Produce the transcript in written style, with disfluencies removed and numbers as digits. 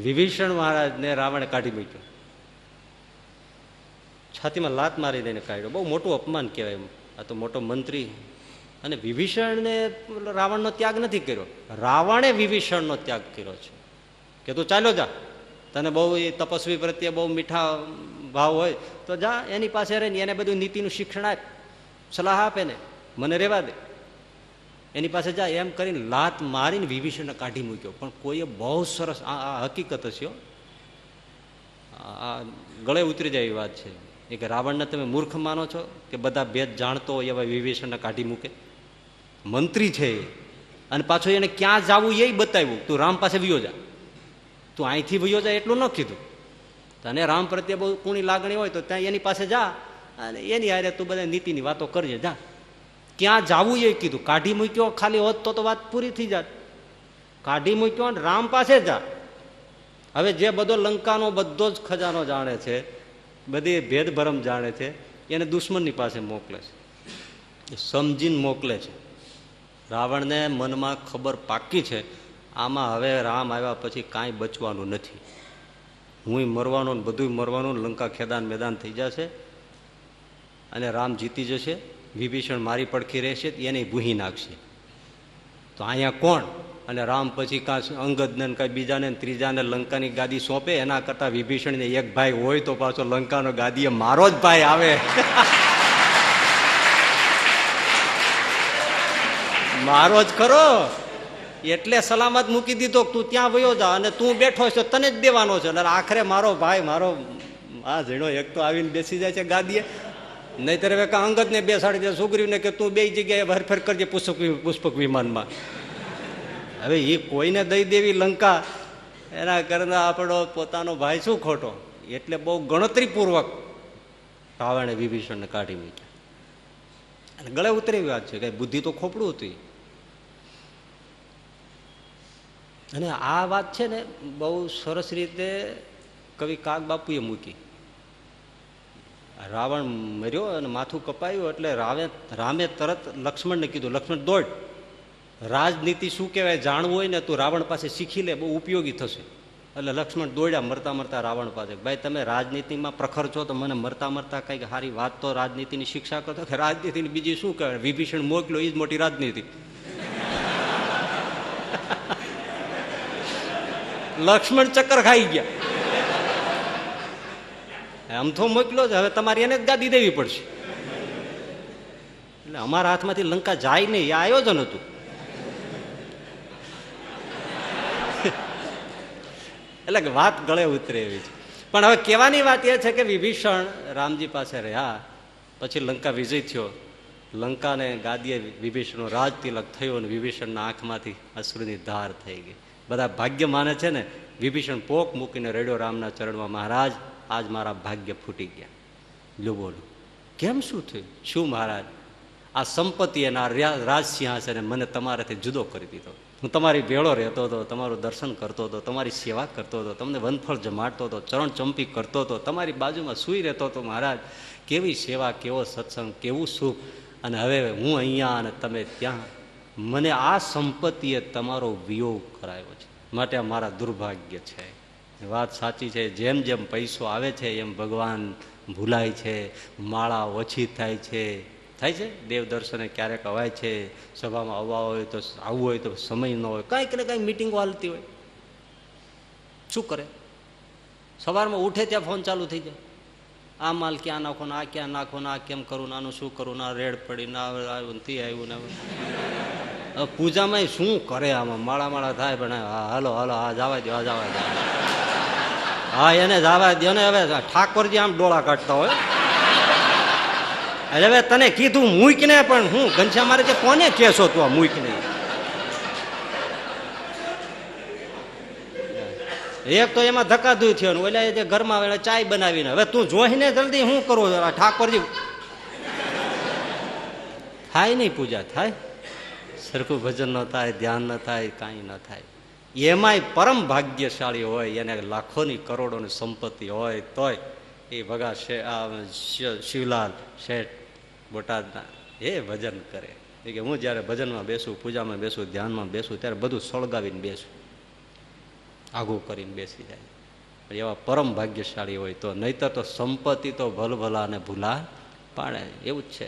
વિભીષણ મહારાજને રાવણે કાઢી મૂક્યો, છાતીમાં લાત મારી દઈને કાઢ્યો. બહુ મોટું અપમાન કહેવાય. આ તો મોટો મંત્રી, અને વિભીષણને રાવણનો ત્યાગ નથી કર્યો, રાવણે વિભીષણનો ત્યાગ કર્યો છે કે તું ચાલ્યો જા, તને બહુ તપસ્વી પ્રત્યે બહુ મીઠા ભાવ હોય તો જા, એની પાસે રહીને એને બધું નીતિનું શિક્ષણ આપ, સલાહ આપે ને, મને રહેવા દે, એની પાસે જા, એમ કરીને લાત મારીને વિભીષણને કાઢી મૂક્યો. પણ કોઈએ બહુ સરસ, આ હકીકત હશે, આ ગળે ઉતરી જાય એવી વાત છે એ કે રાવણને તમે મૂર્ખ માનો છો કે બધા ભેદ જાણતો હોય એવા વિભીષણને કાઢી મૂકે? મંત્રી છે એ, અને પાછું એને ક્યાં જવું એ બતાવ્યું, તું રામ પાસે વયો જા, તું અહીંથી વયો જા એટલું ન કીધું. તને રામ પ્રત્યે બહુ કુણી લાગણી હોય તો ત્યાં એની પાસે જા, અને એની હારે તું બધા નીતિની વાતો કરજે, જા. ક્યાં જવું એ કીધું. કાઢી મૂક્યો ખાલી હોત તો વાત પૂરી થઈ જાત. કાઢી મૂક્યો અને રામ પાસે જા. હવે જે બધો લંકાનો બધો જ ખજાનો જાણે છે, બધી ભેદભરમ જાણે છે, એને દુશ્મનની પાસે મોકલે છે, સમજીને મોકલે છે. રાવણને મનમાં ખબર પાકી છે આમાં હવે રામ આવ્યા પછી કાંઈ બચવાનું નથી, હું મરવાનો ને બધું મરવાનું, લંકા ખેદાન મેદાન થઈ જશે અને રામ જીતી જશે, વિભીષણ મારી પડખી રહેશે, એને ભૂહી નાખશે. તો અહીંયા કોણ? અને રામ પછી કાં અંગદને કાંઈ બીજાને ત્રીજાને લંકાની ગાદી સોંપે, એના કરતાં વિભીષણને એક ભાઈ હોય તો પાછો લંકાનો ગાદીએ મારો જ ભાઈ આવે. મારો જ ખરો, એટલે સલામત મૂકી દીધો, તું ત્યાં વયો જા, અને તું બેઠો છો તને જ દેવાનો છે. અને આખરે મારો ભાઈ, મારો આ ઝીણો એક તો આવીને બેસી જાય છે ગાદીએ, નહીતર હવે અંગદને બેસાડી દે, સુગ્રીવને કે તું બે જગ્યાએ હરફેર કરજે પુષ્પક વિમાનમાં. હવે એ કોઈને દઈ દેવી લંકા, એના કરતા આપણો પોતાનો ભાઈ શું ખોટો? એટલે બહુ ગણતરીપૂર્વક રાવણે વિભીષણને કાઢી મૂક્યા. અને ગળે ઉતરી વાત છે, કઈ બુદ્ધિ તો ખોપડું હતું. અને આ વાત છે ને બહુ સરસ રીતે કવિ કાગ બાપુએ મૂકી. રાવણ મર્યો અને માથું કપાયું એટલે રામે તરત લક્ષ્મણને કીધું, લક્ષ્મણ દોડ, રાજનીતિ શું કહેવાય જાણવું હોય ને તું રાવણ પાસે શીખી લે, બહુ ઉપયોગી થશે. એટલે લક્ષ્મણ દોડ્યા મરતા મરતા રાવણ પાસે. ભાઈ તમે રાજનીતિમાં પ્રખર છો તો મને મરતા મરતા કંઈક સારી વાત તો રાજનીતિની શિક્ષા કરતો, કે રાજનીતિની બીજી શું કહેવાય, વિભીષણ મોકલ્યો એ જ મોટી રાજનીતિ. લક્ષ્મણ ચક્કર ખાઈ ગયા. આમ તો મોકલો છે, હવે તમારી એને જ ગાદી દેવી પડશે. એટલે અમારા હાથમાંથી લંકા જાય નહીં એ આયોજન હતું. એટલે કે વાત ગળે ઉતરે એવી છે. પણ હવે કહેવાની વાત એ છે કે વિભીષણ રામજી પાસે રહ્યા પછી લંકા વિજય થયો, લંકાને ગાદીએ વિભીષણનો રાજ તિલક થયો અને વિભીષણના આંખમાંથી અશ્રુની ધાર થઈ ગઈ. બધા ભાગ્ય માને છે ને, વિભીષણ પોક મૂકીને રેડ્યો રામના ચરણમાં, મહારાજ આજ મારા ભાગ્ય ફૂટી ગયા. લો બોલો કેમ, શું થયું? શું મહારાજ, આ સંપત્તિ અને આ રાજ સિંહાસને મને તમારાથી જુદો કરી દીધો. હું તમારી ભેળો રહેતો હતો, તમારું દર્શન કરતો હતો, તમારી સેવા કરતો હતો, તમને વનફળ જમાડતો હતો, ચરણ ચંપી કરતો હતો, તમારી બાજુમાં સૂઈ રહેતો હતો. મહારાજ કેવી સેવા, કેવો સત્સંગ, કેવું સુખ, અને હવે હું અહીંયા અને તમે ત્યાં. મને આ સંપત્તિએ તમારો વિયોગ કરાયો છે, માટે આ મારા દુર્ભાગ્ય છે. વાત સાચી છે, જેમ જેમ પૈસો આવે છે એમ ભગવાન ભૂલાય છે, માળા ઓછી થાય છે. થાય છે દેવ દર્શને ક્યારેક અવાય છે, સભામાં આવવા હોય તો આવવું હોય તો સમય ન હોય, કાંઈક ને કાંઈક મિટિંગો હાલતી હોય. શું કરે? સવારમાં ઉઠે ત્યાં ફોન ચાલુ થઈ જાય, આ માલ ક્યાં નાખો ને, આ ક્યાં નાખો ને, આ કેમ કરું ને, આનું શું કરું ને, આ રેડ પડી ને આવ્યું ને તે આવ્યું ને. હવે પૂજામાં શું કરે? આમાં માળા માળા થાય, પણ હાલો હાલો આ જવા દો, આ જવા દો, હા એને જવા દો ને. હવે ઠાકોરજી આમ ડોળા કાઢતા હોય. હવે તને કીધું મૂક ને, પણ હું ઘનશ્યામ મારે કે કોને કેસો તું આ મૂક ને? એક તો એમાં ધક્કાધુઈ થયો ને ઓલા જે ઘરમાં ચાય બનાવીને, હવે તું જોઈને જલ્દી શું કરું? ઠાકોરજી થાય નહીં, પૂજા થાય, સરખું ભજન ન થાય, ધ્યાન ન થાય, કાંઈ ન થાય. એમાંય પરમ ભાગ્યશાળી હોય, એને લાખોની કરોડોની સંપત્તિ હોય તોય એ ભગા શિવલાલ શેઠ બોટાદના એ ભજન કરે. એ કે હું જ્યારે ભજનમાં બેસું, પૂજામાં બેસું, ધ્યાનમાં બેસું ત્યારે બધું સળગાવીને બેસું. આઘું કરીને બેસી જાય. એવા પરમ ભાગ્યશાળી હોય તો, નહીતર તો સંપત્તિ તો ભલભલા અને ભૂલા પાડે એવું જ છે.